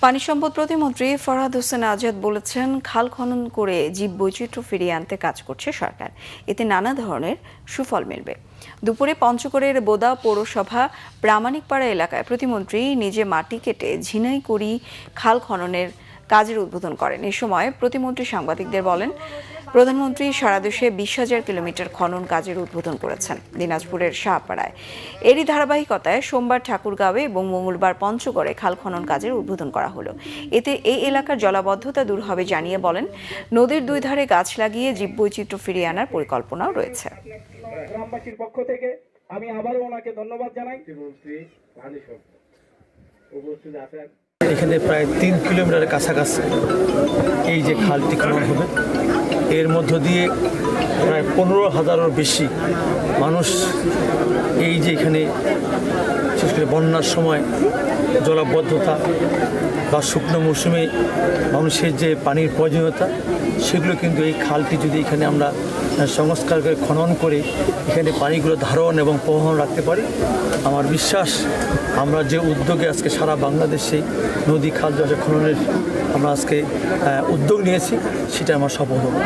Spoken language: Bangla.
পানি সম্পদ প্রতিমন্ত্রী ফরহাদ হোসেন আজাদ বলেছেন, খাল খনন করে জীববৈচিত্র্য ফিরিয়ে আনতে কাজ করছে সরকার। এতে নানা ধরনের সুফল মিলবে। দুপুরে পঞ্চগড়ের বোদা পৌরসভা প্রামাণিকপাড়া এলাকায় প্রতিমন্ত্রী নিজে মাটি কেটে ঝিনাইকড়ি খাল খননের কাজের উদ্বোধন করেন। এ সময় প্রতিমন্ত্রী সাংবাদিকদের বলেন, প্রধানমন্ত্রী সারা দেশে 20,000 কিলোমিটার খনন কাজের উদ্বোধন করেছেন দিনাজপুরের শাহপাড়ায়। এরই ধারাবাহিকতায় সোমবার ঠাকুরগাঁওয়ে এবং মঙ্গলবার পঞ্চগড়ে খাল খনন কাজের উদ্বোধন করা হলো। এতে এই এলাকার জলাবদ্ধতা দূর হবে জানিয়ে বলেন, নদীর দুই ধারে গাছ লাগিয়ে জীববৈচিত্র্য ফিরিয়ে আনার পরিকল্পনাও রয়েছে। গ্রামবাসীর পক্ষ থেকে আমি আবারও ওনাকে ধন্যবাদ জানাই। এখানে প্রায় 3 কিলোমিটারের কাছাকাছি এই যে খালটি খনন হবে, এর মধ্য দিয়ে প্রায় 15,000-এরও বেশি মানুষ এই যে এখানে বিশেষ করে বন্যার সময় জলাবদ্ধতা বা শুকনো মৌসুমে মানুষের যে পানির প্রয়োজনীয়তা, সেগুলো কিন্তু এই খালটি যদি এখানে আমরা সংস্কার করে খনন করে এখানে পানিগুলো ধারণ এবং প্রবাহ রাখতে পারি, আমার বিশ্বাস আমরা যে উদ্যোগে আজকে সারা বাংলাদেশে নদী খাল জলাশয় খননের আমরা আজকে উদ্যোগ নিয়েছি, সেটা আমার সফল হবে।